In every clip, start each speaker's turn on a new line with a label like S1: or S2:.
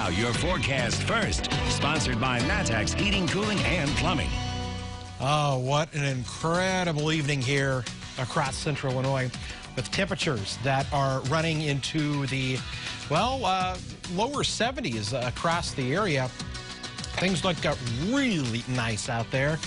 S1: Now, your forecast first, sponsored by Matex Heating, Cooling, and Plumbing.
S2: Oh, what an incredible evening here across central Illinois with temperatures that are running into the, lower 70s across the area. Things look really nice out there.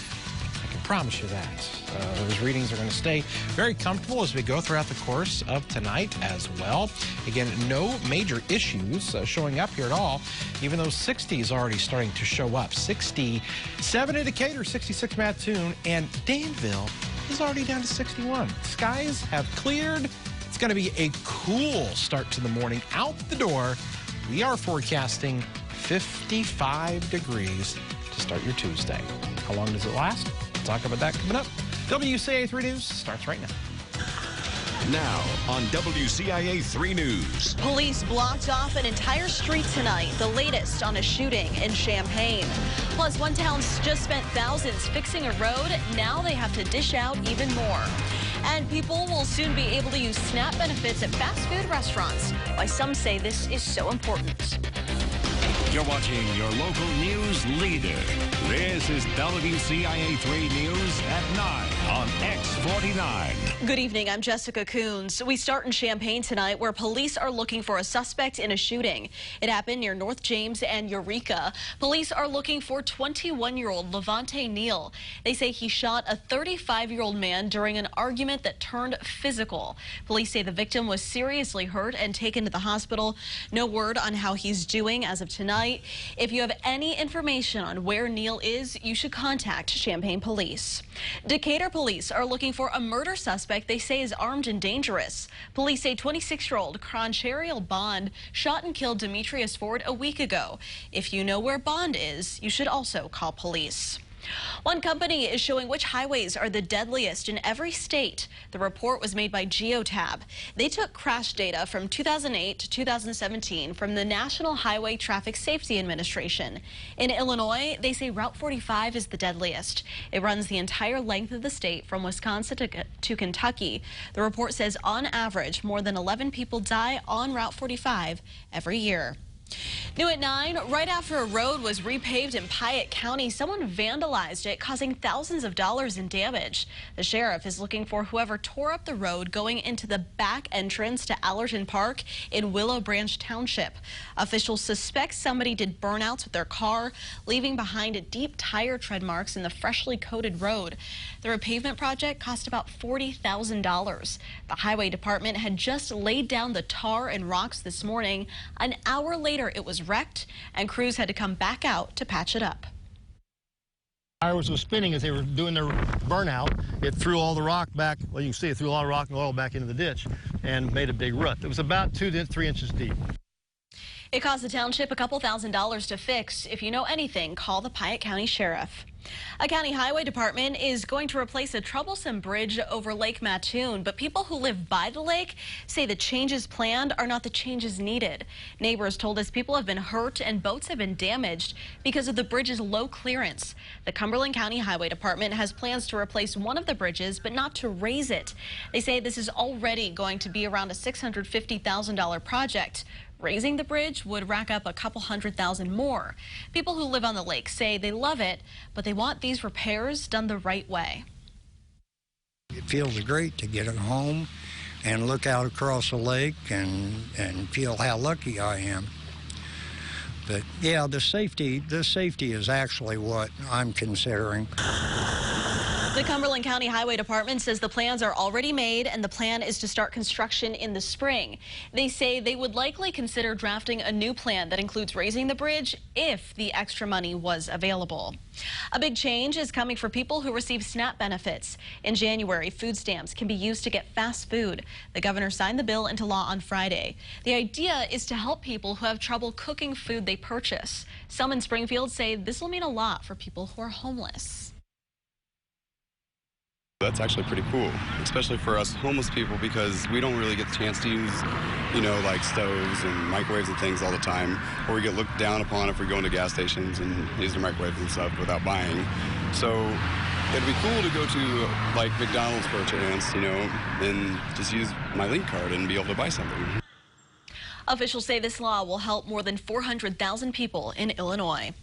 S2: I can promise you that. Those readings are going to stay very comfortable as we go throughout the course of tonight as well. Again, no major issues showing up here at all, even though 60 is already starting to show up. 67 in Decatur, 66 Mattoon, and Danville is already down to 61. Skies have cleared. It's going to be a cool start to the morning. Out the door, we are forecasting 55 degrees to start your Tuesday. How long does it last? We'll talk about that coming up. WCIX News starts right now.
S1: Now on WCIA 3 News.
S3: Police blocked off an entire street tonight, the latest on a shooting in Champaign. Plus, one town's just spent thousands fixing a road. Now they have to dish out even more. And people will soon be able to use SNAP benefits at fast food restaurants. Why some say this is so important.
S1: You're watching your local news leader. This is WCIA 3 News at 9 on X49.
S3: Good evening, I'm Jessica Coons. We start in Champaign tonight, where police are looking for a suspect in a shooting. It happened near North James and Eureka. Police are looking for 21-year-old Levante Neal. They say he shot a 35-year-old man during an argument that turned physical. Police say the victim was seriously hurt and taken to the hospital. No word on how he's doing as of tonight. If you have any information on where Neal is, you should contact Champaign Police. Decatur police are looking for a murder suspect they say is armed and dangerous. Police say 26-year-old Croncherial Bond shot and killed Demetrius Ford a week ago. If you know where Bond is, you should also call police. One company is showing which highways are the deadliest in every state. The report was made by Geotab. They took crash data from 2008 to 2017 from the National Highway Traffic Safety Administration. In Illinois, they say Route 45 is the deadliest. It runs the entire length of the state from Wisconsin to Kentucky. The report says on average, more than 11 people die on Route 45 every year. New at 9, right after a road was repaved in Piatt County, someone vandalized it, causing thousands of dollars in damage. The sheriff is looking for whoever tore up the road going into the back entrance to Allerton Park in Willow Branch Township. Officials suspect somebody did burnouts with their car, leaving behind deep tire tread marks in the freshly coated road. The repavement project cost about $40,000. The highway department had just laid down the tar and rocks this morning. An hour later, it was wrecked, and crews had to come back out to patch it up.
S4: Tires was spinning as they were doing their burnout. It threw all the rock back. Well, you can see it threw a lot of rock and oil back into the ditch and made a big rut. It was about 2 to 3 inches deep.
S3: It cost the township a couple $1,000s to fix. If you know anything, call the Piatt County Sheriff. A county highway department is going to replace a troublesome bridge over Lake Mattoon, but people who live by the lake say the changes planned are not the changes needed. Neighbors told us people have been hurt and boats have been damaged because of the bridge's low clearance. The Cumberland County Highway Department has plans to replace one of the bridges, but not to raise it. They say this is already going to be around a $650,000 project. Raising the bridge would rack up a couple $100,000 more. People who live on the lake say they love it, but they want these repairs done the right way.
S5: It feels great to get home and look out across the lake and feel how lucky I am. But yeah, the safety is actually what I'm considering.
S3: The Cumberland County Highway Department says the plans are already made and the plan is to start construction in the spring. They say they would likely consider drafting a new plan that includes raising the bridge if the extra money was available. A big change is coming for people who receive SNAP benefits. In January, food stamps can be used to get fast food. The governor signed the bill into law on Friday. The idea is to help people who have trouble cooking food they purchase. Some in Springfield say this will mean a lot for people who are homeless.
S6: That's actually pretty cool, especially for us homeless people, because we don't really get the chance to use, like stoves and microwaves and things all the time, or we get looked down upon if we go into gas stations and use their microwaves and stuff without buying. So it'd be cool to go to like McDonald's for a chance, and just use my link card and be able to buy something.
S3: Officials say this law will help more than 400,000 people in Illinois.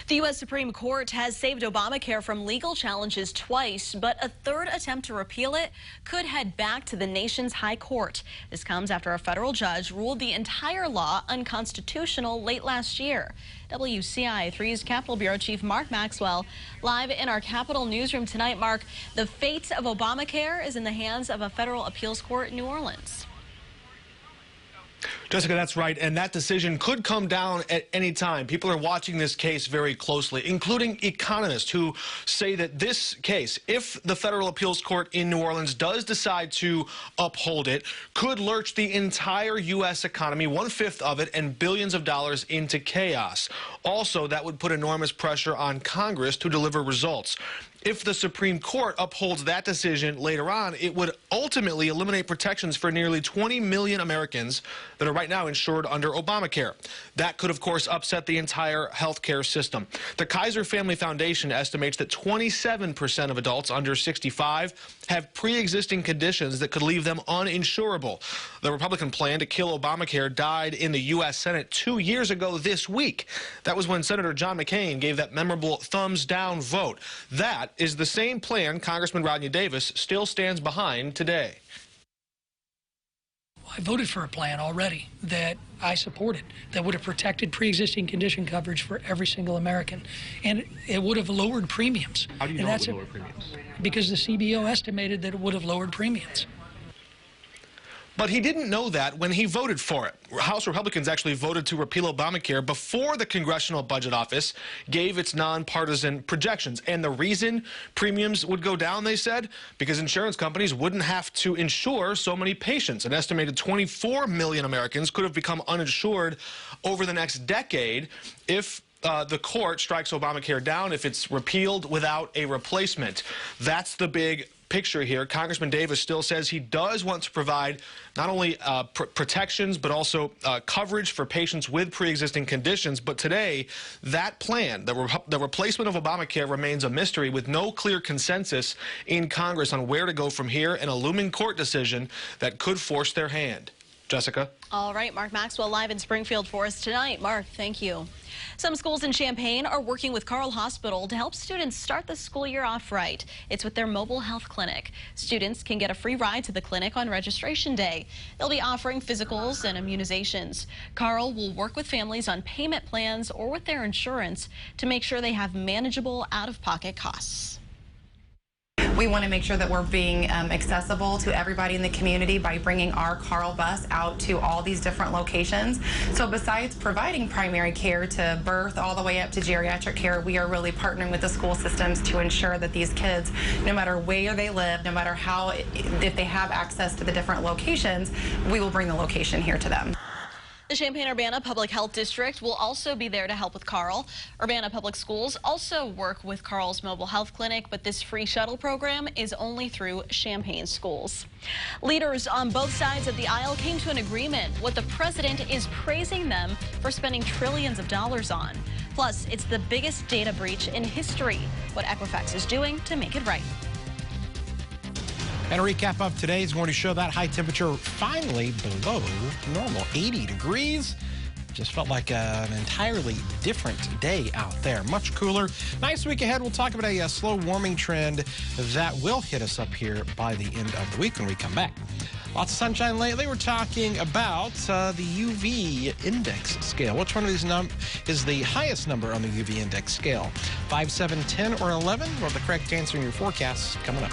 S3: The U.S. Supreme Court has saved Obamacare from legal challenges twice, but a third attempt to repeal it could head back to the nation's high court. This comes after a federal judge ruled the entire law unconstitutional late last year. WCIX Capitol Bureau Chief Mark Maxwell live in our Capitol newsroom tonight. Mark, the fate of Obamacare is in the hands of a federal appeals court in New Orleans.
S7: Jessica, that's right, and that decision could come down at any time. People are watching this case very closely, including economists who say that this case, if the federal appeals court in New Orleans does decide to uphold it, could lurch the entire U.S. economy, 1/5 of it, and billions of dollars into chaos. Also, that would put enormous pressure on Congress to deliver results. If the Supreme Court upholds that decision later on, it would ultimately eliminate protections for nearly 20 million Americans that are right now insured under Obamacare. That could, of course, upset the entire health care system. The Kaiser Family Foundation estimates that 27% of adults under 65 have pre-existing conditions that could leave them uninsurable. The Republican plan to kill Obamacare died in the U.S. Senate 2 years ago this week. That was when Senator John McCain gave that memorable thumbs down vote. That is the same plan Congressman Rodney Davis still stands behind today.
S8: I voted for a plan already that I supported that would have protected pre-existing condition coverage for every single American, and it would have lowered premiums.
S7: How do you know it would lower premiums?
S8: Because the CBO estimated that it would have lowered premiums.
S7: But he didn't know that when he voted for it. House Republicans actually voted to repeal Obamacare before the Congressional Budget Office gave its nonpartisan projections. And the reason premiums would go down, they said, because insurance companies wouldn't have to insure so many patients. An estimated 24 million Americans could have become uninsured over the next decade if the court strikes Obamacare down, if it's repealed without a replacement. That's the big picture here. Congressman Davis still says he does want to provide not only protections, but also coverage for patients with pre-existing conditions. But today, that plan, the replacement of Obamacare, remains a mystery with no clear consensus in Congress on where to go from here, and a looming court decision that could force their hand. Jessica?
S3: All right, Mark Maxwell live in Springfield for us tonight. Mark, thank you. Some schools in Champaign are working with Carle Hospital to help students start the school year off right. It's with their mobile health clinic. Students can get a free ride to the clinic on registration day. They'll be offering physicals and immunizations. Carle will work with families on payment plans or with their insurance to make sure they have manageable out-of-pocket costs.
S9: We want to make sure that we're being accessible to everybody in the community by bringing our Carle bus out to all these different locations. So besides providing primary care to birth all the way up to geriatric care, we are really partnering with the school systems to ensure that these kids, no matter where they live, no matter how, if they have access to the different locations, we will bring the location here to them.
S3: The Champaign-Urbana Public Health District will also be there to help with Carle. Urbana Public Schools also work with Carle's mobile health clinic, but this free shuttle program is only through Champaign schools. Leaders on both sides of the aisle came to an agreement. What the president is praising them for spending trillions of dollars on. Plus, it's the biggest data breach in history. What Equifax is doing to make it right.
S2: And a recap of today is going to show that high temperature finally below normal, 80 degrees. Just felt like an entirely different day out there. Much cooler. Nice week ahead. We'll talk about a slow warming trend that will hit us up here by the end of the week when we come back. Lots of sunshine lately. We're talking about the UV index scale. Which one of these is the highest number on the UV index scale? 5, 7, 10, or 11? Well, the correct answer in your forecast coming up.